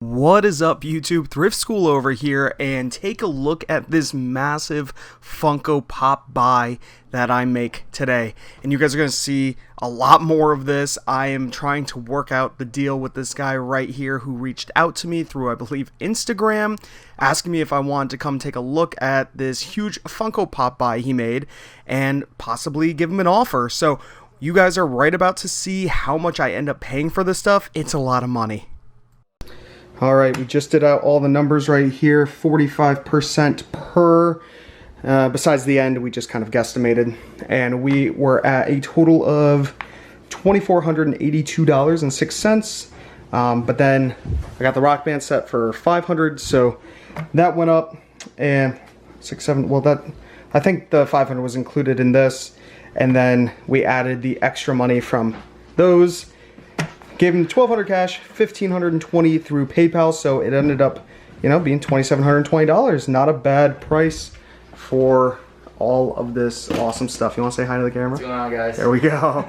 What is up, YouTube? Thrift School over here, and take a look at this massive Funko Pop buy that I make today. And you guys are going to see a lot more of this. I am trying to work out the deal with this guy right here who reached out to me through, I believe, Instagram, asking me if I wanted to come take a look at this huge Funko Pop buy he made and possibly give him an offer. So you guys are right about to see how much I end up paying for this stuff. It's a lot of money. Alright, we just did out all the numbers right here, 45% per, besides the end we just kind of guesstimated, and we were at a total of $2,482.06, but then I got the Rock Band set for $500, so that went up, and 6-7, well that, I think the $500 was included in this, and then we added the extra money from those. Gave him $1,200 cash, $1,520 through PayPal, so it ended up, you know, being $2,720. Not a bad price for all of this awesome stuff. You want to say hi to the camera? What's going on, guys? There we go.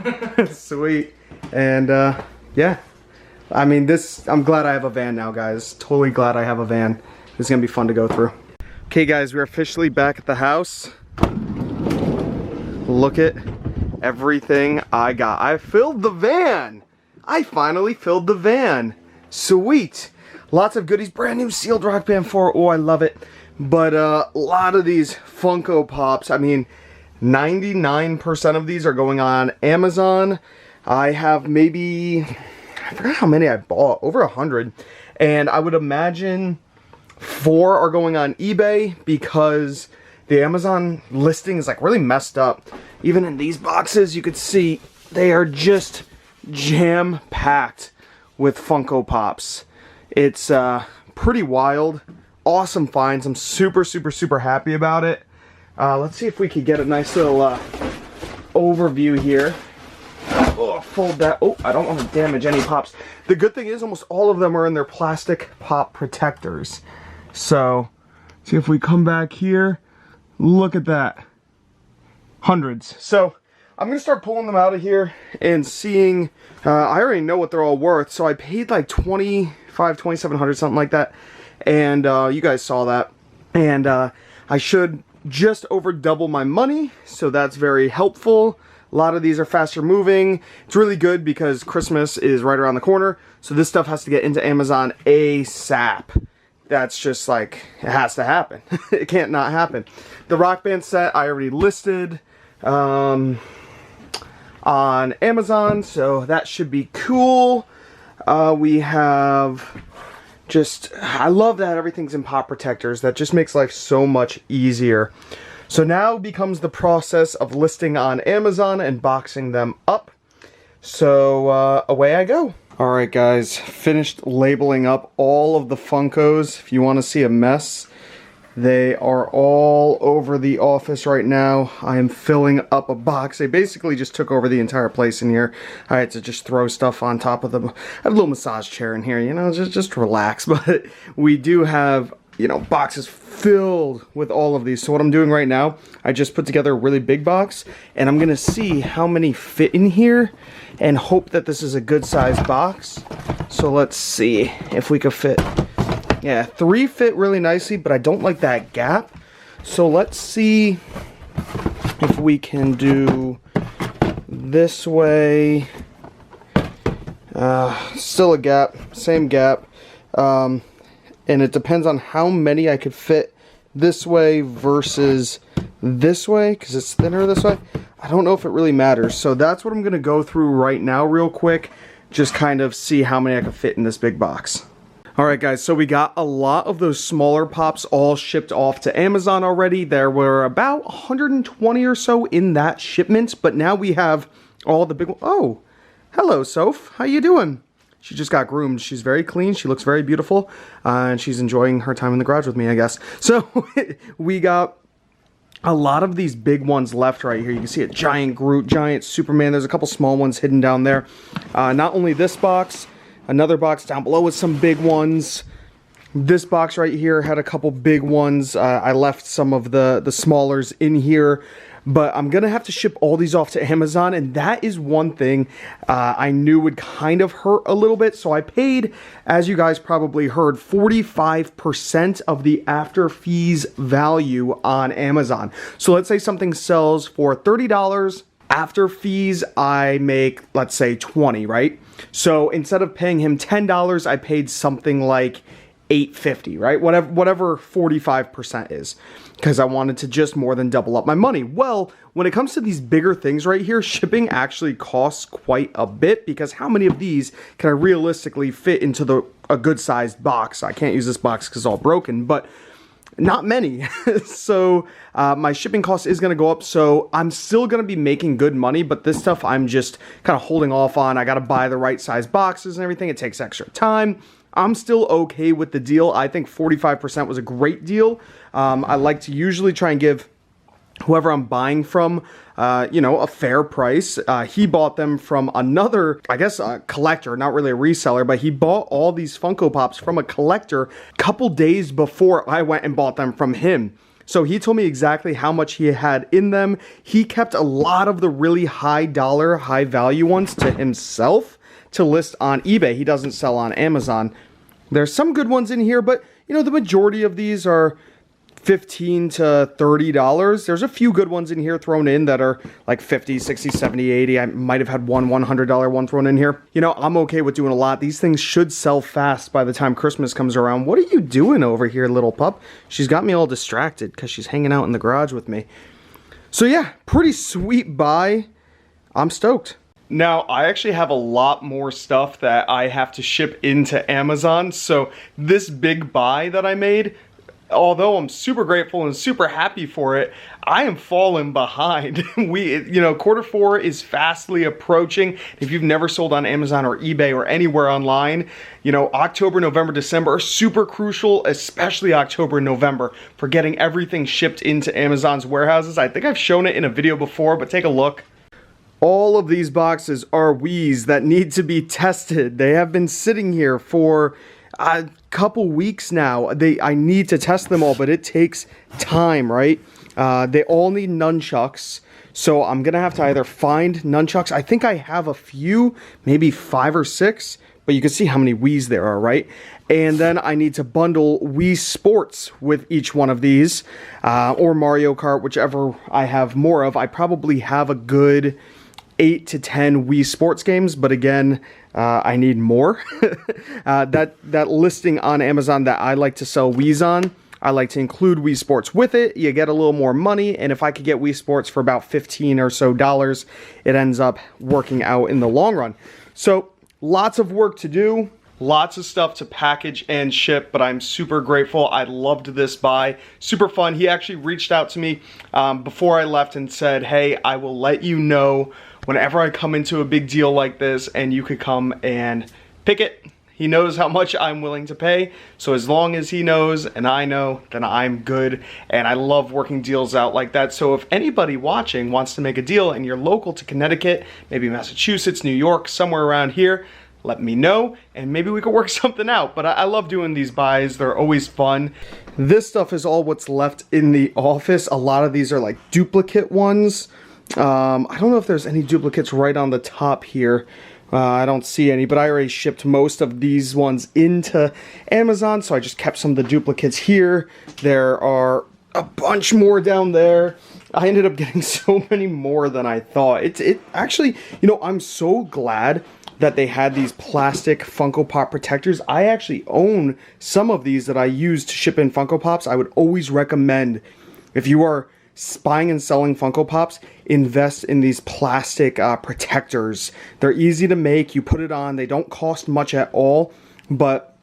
Sweet. And yeah, I mean, I'm glad I have a van now, guys. Totally glad I have a van. This is gonna be fun to go through. Okay, guys, we're officially back at the house. Look at everything I got. I filled the van. I finally filled the van. Sweet. Lots of goodies. Brand new sealed Rock Band 4. Oh, I love it. But a lot of these Funko Pops, I mean, 99% of these are going on Amazon. I have maybe, I forgot how many I bought, over 100. And I would imagine 4 are going on eBay because the Amazon listing is like really messed up. Even in these boxes, you could see they are just jam-packed with Funko Pops. It's pretty wild. Awesome finds. I'm super happy about it. Let's see if we could get a nice little overview here. Oh, fold that. Oh, I don't want to damage any pops. The good thing is almost all of them are in their plastic pop protectors. So, see if we come back here. Look at that. Hundreds. So, I'm going to start pulling them out of here and seeing, I already know what they're all worth, so I paid like $2,700, something like that, and you guys saw that, and I should just over double my money, so that's very helpful. A lot of these are faster moving. It's really good because Christmas is right around the corner, so this stuff has to get into Amazon ASAP. That's just like, it has to happen. It can't not happen. The Rock Band set I already listed on Amazon, so that should be cool. We have just, I love that everything's in pop protectors. That just makes life so much easier. So now becomes the process of listing on Amazon and boxing them up. So away I go. Alright guys, finished labeling up all of the Funkos. If you want to see a mess, they are all over the office right now. I am filling up a box. They basically just took over the entire place in here. I had to just throw stuff on top of them. I have a little massage chair in here, you know, just relax. But we do have, you know, boxes filled with all of these. So what I'm doing right now, I just put together a really big box, and I'm gonna see how many fit in here and hope that this is a good size box. So let's see if we could fit. Yeah, 3 fit really nicely, but I don't like that gap. So let's see if we can do this way. Still a gap, same gap. And it depends on how many I could fit this way versus this way, because it's thinner this way. I don't know if it really matters. So that's what I'm going to go through right now real quick. Just kind of see how many I can fit in this big box. Alright guys, so we got a lot of those smaller pops all shipped off to Amazon already. There were about 120 or so in that shipment, but now we have all the big ones. Oh, hello Soph, how you doing? She just got groomed. She's very clean, she looks very beautiful, and she's enjoying her time in the garage with me, I guess. So, we got a lot of these big ones left right here. You can see a giant Groot, giant Superman. There's a couple small ones hidden down there. Not only this box, another box down below with some big ones. This box right here had a couple big ones. I left some of the smallers in here. but I'm gonna have to ship all these off to Amazon, and that is one thing I knew would kind of hurt a little bit. So I paid, as you guys probably heard, 45% of the after fees value on Amazon. So let's say something sells for $30. After fees, I make, let's say, 20, right? So instead of paying him $10, I paid something like $8.50, right? Whatever 45% is, because I wanted to just more than double up my money. Well, when it comes to these bigger things right here, shipping actually costs quite a bit, because how many of these can I realistically fit into a good sized box? I can't use this box because it's all broken, but not many. So my shipping cost is going to go up. So I'm still going to be making good money, but this stuff I'm just kind of holding off on. I got to buy the right size boxes and everything. It takes extra time. I'm still okay with the deal. I think 45% was a great deal. I like to usually try and give whoever I'm buying from, a fair price. He bought them from another, I guess, a collector, not really a reseller, but he bought all these Funko Pops from a collector a couple days before I went and bought them from him. So he told me exactly how much he had in them. He kept a lot of the really high dollar, high value ones to himself to list on eBay. He doesn't sell on Amazon. There's some good ones in here, but the majority of these are $15 to $30. There's a few good ones in here thrown in that are like 50, 60, 70, 80. I might have had one $100 one thrown in here. I'm okay with doing a lot. These things should sell fast by the time Christmas comes around. What are you doing over here, little pup? She's got me all distracted because she's hanging out in the garage with me. So yeah, pretty sweet buy. I'm stoked. Now, I actually have a lot more stuff that I have to ship into Amazon. So this big buy that I made, although I'm super grateful and super happy for it, I am falling behind. Q4 is fastly approaching. If you've never sold on Amazon or eBay or anywhere online, October, November, December are super crucial, especially October and November, for getting everything shipped into Amazon's warehouses. I think I've shown it in a video before, but take a look. All of these boxes are Wiis that need to be tested. They have been sitting here for a couple weeks now. I need to test them all, but it takes time, right? They all need nunchucks, so I'm gonna have to either find nunchucks. I think I have a few, maybe 5 or 6, but you can see how many Wiis there are, right? And then I need to bundle Wii Sports with each one of these, or Mario Kart, whichever I have more of. I probably have a good 8 to 10 Wii Sports games, but again, I need more. That listing on Amazon that I like to sell Wiis on, I like to include Wii Sports with it. You get a little more money, and if I could get Wii Sports for about $15 or so, it ends up working out in the long run. So lots of work to do. Lots of stuff to package and ship, but I'm super grateful. I loved this buy. Super fun. He actually reached out to me before I left and said, hey, I will let you know whenever I come into a big deal like this, and you could come and pick it. He knows how much I'm willing to pay, so as long as he knows and I know, then I'm good. And I love working deals out like that. So if anybody watching wants to make a deal and you're local to Connecticut, maybe Massachusetts, New York, somewhere around here, let me know, and maybe we could work something out. But I love doing these buys. They're always fun. This stuff is all what's left in the office. A lot of these are like duplicate ones. I don't know if there's any duplicates right on the top here. I don't see any, but I already shipped most of these ones into Amazon, so I just kept some of the duplicates here. There are a bunch more down there. I ended up getting so many more than I thought. It actually, I'm so glad that they had these plastic Funko Pop protectors. I actually own some of these that I use to ship in Funko Pops. I would always recommend, if you are buying and selling Funko Pops, invest in these plastic protectors. They're easy to make. You put it on. They don't cost much at all, but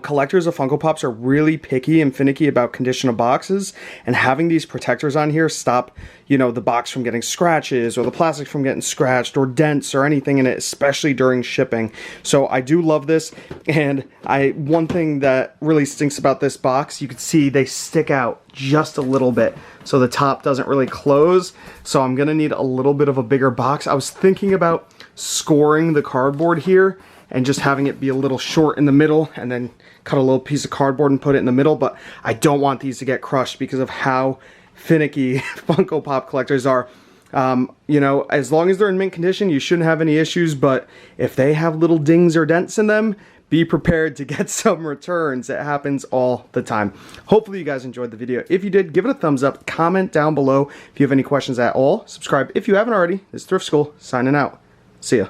collectors of Funko Pops are really picky and finicky about condition of boxes, and having these protectors on here stop, the box from getting scratches or the plastic from getting scratched or dents or anything in it, especially during shipping. So I do love this, and one thing that really stinks about this box, you can see they stick out just a little bit, so the top doesn't really close. So I'm gonna need a little bit of a bigger box. I was thinking about scoring the cardboard here and just having it be a little short in the middle, and then cut a little piece of cardboard and put it in the middle, but I don't want these to get crushed because of how finicky Funko Pop collectors are. You know, as long as they're in mint condition, you shouldn't have any issues, but if they have little dings or dents in them, be prepared to get some returns. It happens all the time. Hopefully you guys enjoyed the video. If you did, give it a thumbs up, comment down below if you have any questions at all. Subscribe if you haven't already. This is Thrift School signing out. See ya.